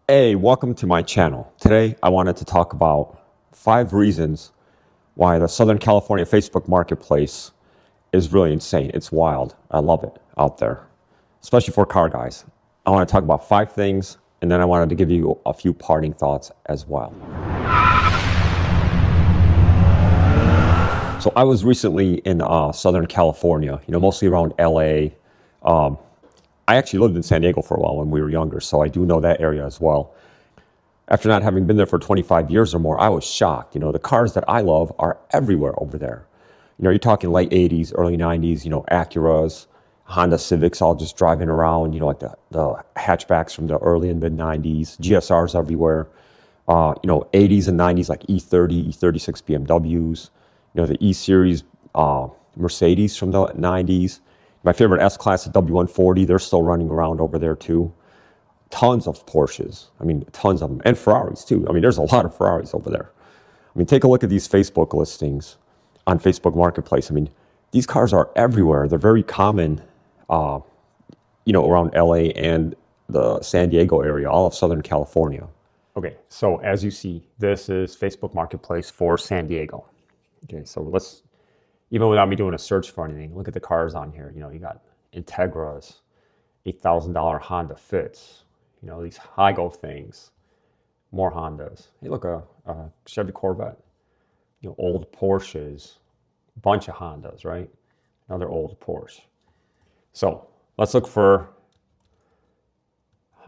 Hey, welcome to my channel. Today, I wanted to talk about 5 reasons why the Southern California Facebook marketplace is really insane. It's wild. I love it out there, especially for car guys. I want to talk about 5 things, and then I wanted to give you a few parting thoughts as well. So I was recently in Southern California, mostly around LA. I actually lived in San Diego for a while when we were younger, so I do know that area as well. After not having been there for 25 years or more, I was shocked. The cars that I love are everywhere over there. You're talking late 80s, early 90s, Acuras, Honda Civics, all just driving around, like the hatchbacks from the early and mid 90s, GSRs everywhere, 80s and 90s like E30, E36 BMWs, the E-Series Mercedes from the 90s. My favorite S-Class, the W140, they're still running around over there too. Tons of Porsches. Tons of them. And Ferraris too. There's a lot of Ferraris over there. Take a look at these Facebook listings on Facebook Marketplace. These cars are everywhere. They're very common, around LA and the San Diego area, all of Southern California. Okay, so as you see, this is Facebook Marketplace for San Diego. Okay, so let's, even without me doing a search for anything, look at the cars on here. You got Integras, $8,000 Honda Fits, these high-go things, more Hondas. Hey, look, a Chevy Corvette, old Porsches, bunch of Hondas, right? Another old Porsche. So let's look for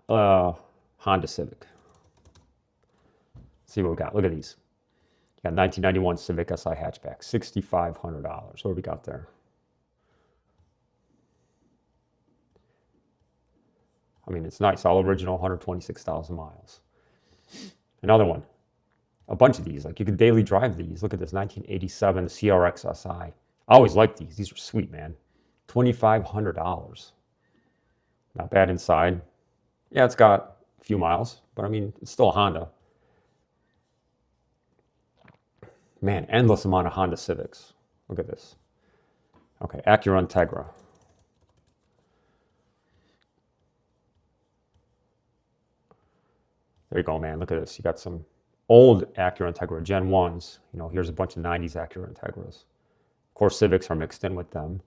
Honda Civic. See what we got. Look at these. You got 1991 Civic Si hatchback, $6,500. What do we got there? It's nice, all original, 126,000 miles. Another one, a bunch of these, like you could daily drive these. Look at this, 1987 CRX SI. I always liked these. These are sweet, man. $2,500. Not bad inside. Yeah, it's got a few miles, but it's still a Honda. Man, endless amount of Honda Civics. Look at this. Okay, Acura Integra. There you go, man. Look at this. You got some old Acura Integra, Gen 1s. Here's a bunch of 90s Acura Integras. Of course, Civics are mixed in with them.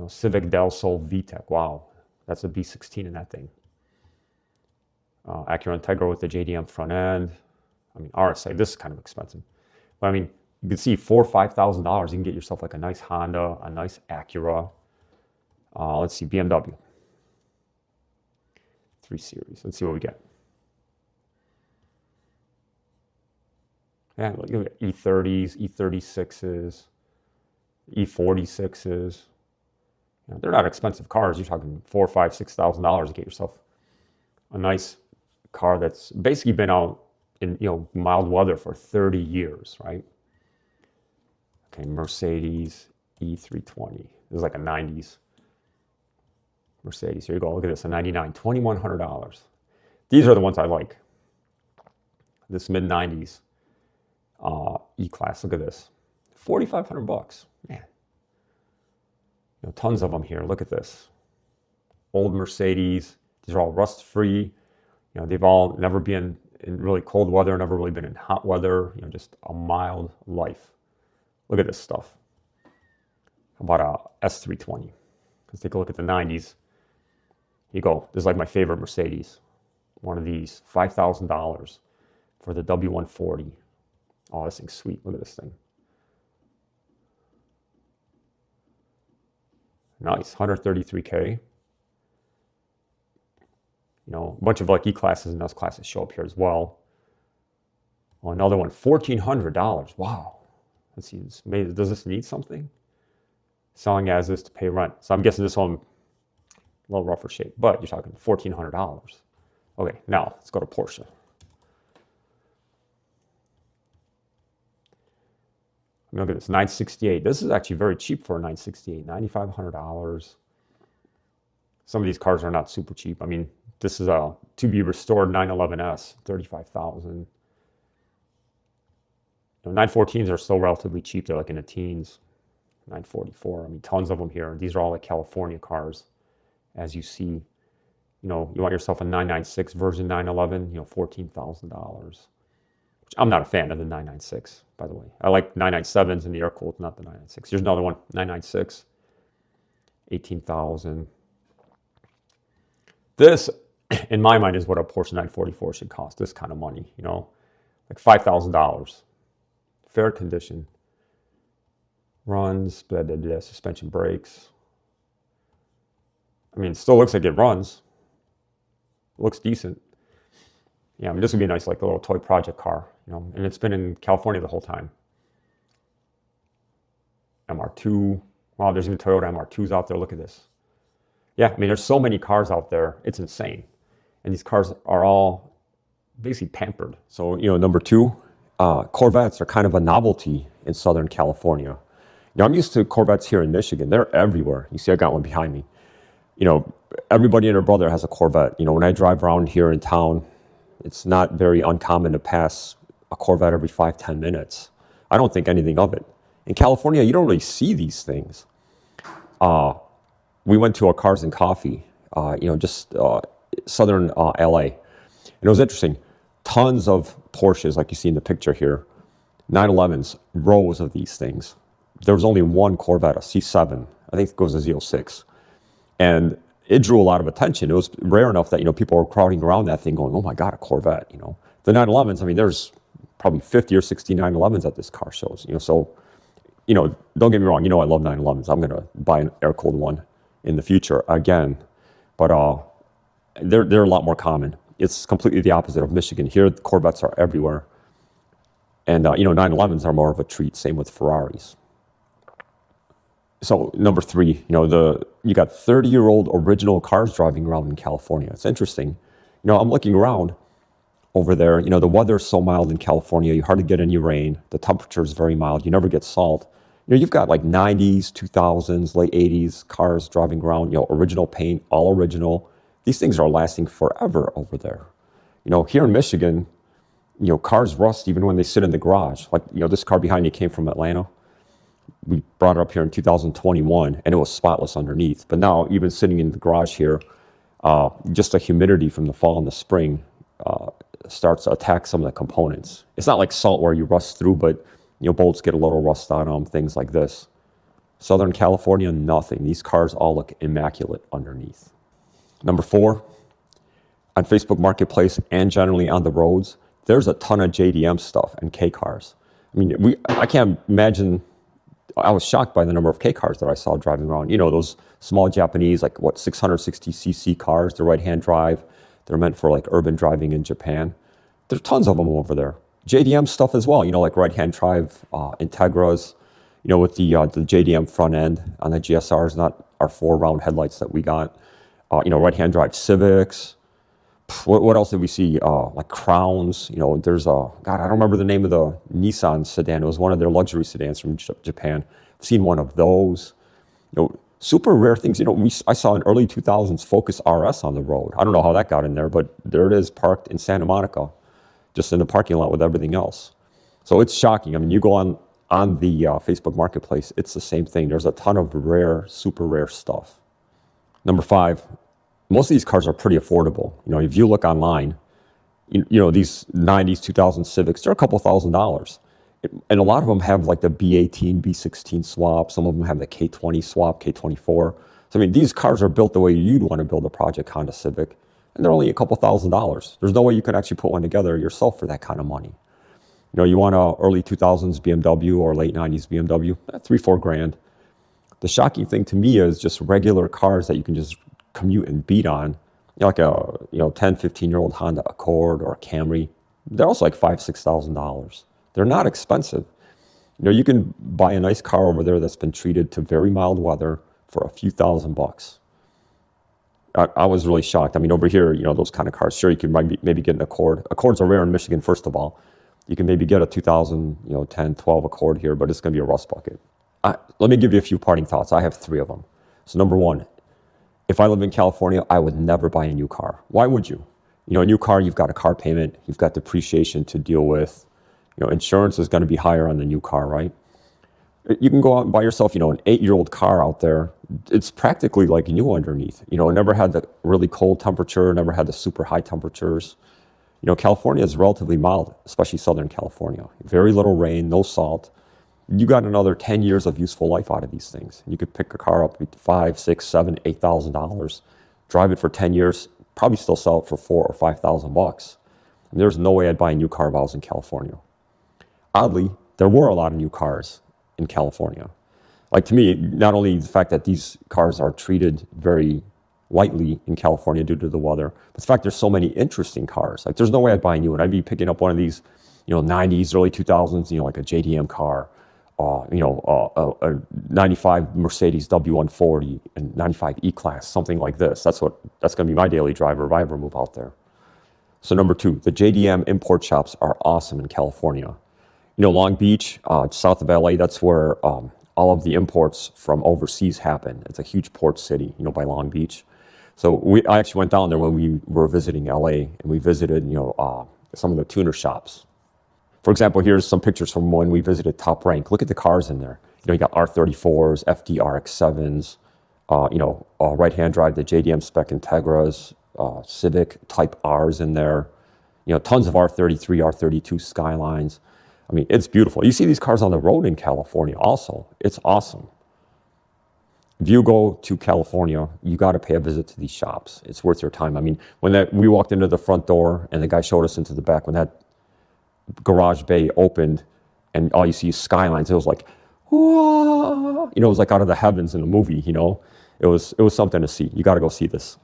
Civic Del Sol VTEC. Wow, that's a B16 in that thing. Acura Integra with the JDM front end. RSA, this is kind of expensive. But you can see $4,000 or $5,000. You can get yourself like a nice Honda, a nice Acura. Let's see, BMW. 3 Series. Let's see what we get. Yeah, look at E30s, E36s, E46s. They're not expensive cars. You're talking $4,000, $5,000, $6,000 to get yourself a nice car that's basically been out in mild weather for 30 years, right? Okay, Mercedes E320. This is like a 90s Mercedes. Here you go. Look at this, a 99, $2,100. These are the ones I like. This mid 90s E-Class. Look at this, $4,500. Man, tons of them here. Look at this, old Mercedes. These are all rust free. They've all never been in really cold weather, never really been in hot weather, just a mild life. Look at this stuff. How about a S320? Let's take a look at the 90s. Here you go. This is like my favorite Mercedes. One of these, $5,000 for the W140. Oh, this thing's sweet. Look at this thing. Nice, 133K. A bunch of like E-Classes and S-Classes show up here as well. Oh, another one, $1,400. Wow. Let's see, does this need something? Selling as is to pay rent. So I'm guessing this one a little rougher shape, but you're talking $1,400. Okay, now let's go to Porsche. Look at this, 968. This is actually very cheap for a 968, $9,500. Some of these cars are not super cheap. This is a to be restored 911S, $35,000. 914s are still relatively cheap. They're like in the teens. 944. Tons of them here. These are all like California cars, as you see. You know, you want yourself a 996 version 911, you know, $14,000. Which I'm not a fan of the 996, by the way. I like 997s and the air cooled, not the 996. Here's another one, 996, 18,000. This, in my mind, is what a Porsche 944 should cost. This kind of money, you know, like $5,000. Fair condition. Runs, blah, blah, blah, suspension brakes. I mean, it still looks like it runs. Looks decent. Yeah, I mean, this would be a nice, like, a little toy project car, you know, and it's been in California the whole time. MR2. Wow, there's even Toyota MR2s out there. Look at this. Yeah, I mean, there's so many cars out there. It's insane. And these cars are all basically pampered. So, you know, number two, Corvettes are kind of a novelty in Southern California. You know, I'm used to Corvettes here in Michigan. They're everywhere. You see, I got one behind me. You know, everybody and their brother has a Corvette. You know, when I drive around here in town, it's not very uncommon to pass a Corvette every 5-10 minutes. I don't think anything of it. In California, you don't really see these things. We went to a Cars and Coffee, you know, just southern LA. And it was interesting. Tons of Porsches, like you see in the picture here. 911s, rows of these things. There was only one Corvette, a C7. I think it goes to Z06. And it drew a lot of attention. It was rare enough that, you know, people were crowding around that thing going, oh my God, a Corvette, you know. The 911s, I mean, there's probably 50 or 60 911s at this car shows, you know. So, you know, don't get me wrong, you know I love 911s. I'm going to buy an air-cooled one in the future again. But they're a lot more common. It's completely the opposite of Michigan. Here, the Corvettes are everywhere. And, you know, 911s are more of a treat. Same with Ferraris. So number three, you know, you got 30-year-old original cars driving around in California. It's interesting. You know, I'm looking around over there. You know, the weather's so mild in California. You hardly get any rain. The temperature is very mild. You never get salt. You know, you've got like 90s, 2000s, late 80s cars driving around, you know, original paint, all original. These things are lasting forever over there. You know, here in Michigan, you know, cars rust even when they sit in the garage. Like, you know, this car behind me came from Atlanta. We brought it up here in 2021, and it was spotless underneath. But now, even sitting in the garage here, just the humidity from the fall and the spring starts to attack some of the components. It's not like salt where you rust through, but, you know, bolts get a little rust on them, things like this. Southern California, nothing. These cars all look immaculate underneath. Number four, on Facebook Marketplace and generally on the roads, there's a ton of JDM stuff and Kei cars. I mean, I can't imagine. I was shocked by the number of Kei cars that I saw driving around. You know, those small Japanese, like, 660cc cars, the right-hand drive. They're meant for, like, urban driving in Japan. There's tons of them over there. JDM stuff as well, you know, like right-hand drive Integras, you know, with the JDM front end on the GSRs, not our 4 round headlights that we got. You know, right-hand drive Civics. What else did we see? Like Crowns. You know, there's God, I don't remember the name of the Nissan sedan. It was one of their luxury sedans from Japan. I've seen one of those. You know, super rare things. You know, I saw an early 2000s Focus RS on the road. I don't know how that got in there, but there it is, parked in Santa Monica, just in the parking lot with everything else. So it's shocking. I mean, you go on the Facebook Marketplace, it's the same thing. There's a ton of rare, super rare stuff. Number 5. Most of these cars are pretty affordable. You know, if you look online, you know, these 90s, 2000 Civics, they're a couple $1,000s. And a lot of them have like the B18, B16 swap. Some of them have the K20 swap, K24. So, I mean, these cars are built the way you'd want to build a Project Honda Civic. And they're only a couple $1,000s. There's no way you can actually put one together yourself for that kind of money. You know, you want a early 2000s BMW or late 90s BMW, $3-4 grand. The shocking thing to me is just regular cars that you can just commute and beat on, you know, like a 10, 15-year-old Honda Accord or a Camry. They're also like $5,000-6,000. They're not expensive. You know, you can buy a nice car over there that's been treated to very mild weather for a few $1,000s. I was really shocked. I mean, over here, you know, those kind of cars, sure, you can maybe get an Accord. Accords are rare in Michigan, first of all. You can maybe get a 2010, 12 Accord here, but it's going to be a rust bucket. Let me give you a few parting thoughts. I have 3 of them. So number 1, if I live in California, I would never buy a new car. Why would you? You know, a new car, you've got a car payment, you've got depreciation to deal with. You know, insurance is going to be higher on the new car, right? You can go out and buy yourself, an 8-year-old car out there. It's practically like new underneath. It never had the really cold temperature, never had the super high temperatures. California is relatively mild, especially Southern California. Very little rain, no salt. You got another 10 years of useful life out of these things. You could pick a car up at $5, $6, $7, $8,000, drive it for 10 years, probably still sell it for $4,000 or $5,000. There's no way I'd buy a new car if I was in California. Oddly, there were a lot of new cars in California. Like, to me, not only the fact that these cars are treated very lightly in California due to the weather, but the fact there's so many interesting cars. Like, there's no way I'd buy a new one. I'd be picking up one of these, 90s, early 2000s, like a JDM car, a 95 Mercedes W140 and 95 E-Class, something like this. That's going to be my daily driver if I ever move out there. So number 2, the JDM import shops are awesome in California. Long Beach, south of LA, that's where all of the imports from overseas happen. It's a huge port city, by Long Beach. So I actually went down there when we were visiting LA, and we visited, some of the tuner shops. For example, here's some pictures from when we visited Top Rank. Look at the cars in there. You got R34s, FD-RX-7s, right-hand drive, the JDM spec Integras, Civic Type Rs in there. Tons of R33, R32 Skylines. I mean, it's beautiful. You see these cars on the road in California also. It's awesome. If you go to California, you got to pay a visit to these shops. It's worth your time. I mean, when we walked into the front door and the guy showed us into the back, when that garage bay opened and all you see is skylines, it was like, whoa! It was like out of the heavens in the movie, It was something to see. You got to go see this.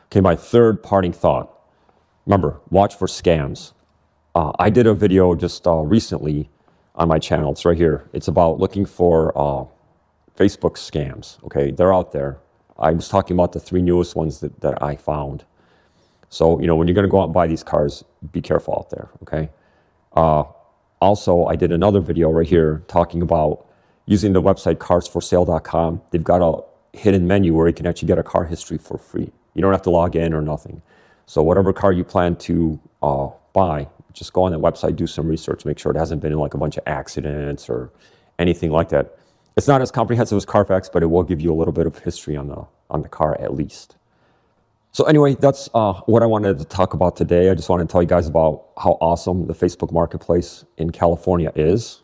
Okay, my third parting thought. Remember, watch for scams. I did a video just recently on my channel. It's right here. It's about looking for Facebook scams. Okay, they're out there. I was talking about the 3 newest ones that I found. So, when you're going to go out and buy these cars, be careful out there, okay? Also, I did another video right here talking about using the website carsforsale.com. They've got a hidden menu where you can actually get a car history for free. You don't have to log in or nothing. So whatever car you plan to buy, just go on that website, do some research, make sure it hasn't been in like a bunch of accidents or anything like that. It's not as comprehensive as Carfax, but it will give you a little bit of history on the car at least. So anyway, that's what I wanted to talk about today. I just wanted to tell you guys about how awesome the Facebook Marketplace in California is.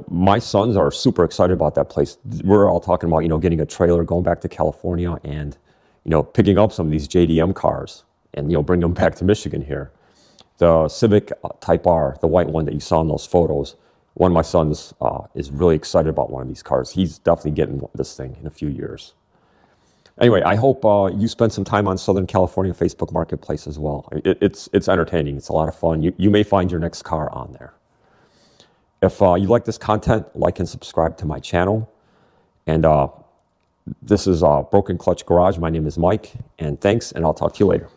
My sons are super excited about that place. We're all talking about, getting a trailer, going back to California and, picking up some of these JDM cars and, bring them back to Michigan here. The Civic Type R, the white one that you saw in those photos, one of my sons is really excited about one of these cars. He's definitely getting this thing in a few years. Anyway, I hope you spend some time on Southern California Facebook Marketplace as well. It's entertaining. It's a lot of fun. You may find your next car on there. If you like this content, like and subscribe to my channel. And this is Broken Clutch Garage. My name is Mike, and thanks, and I'll talk to you later.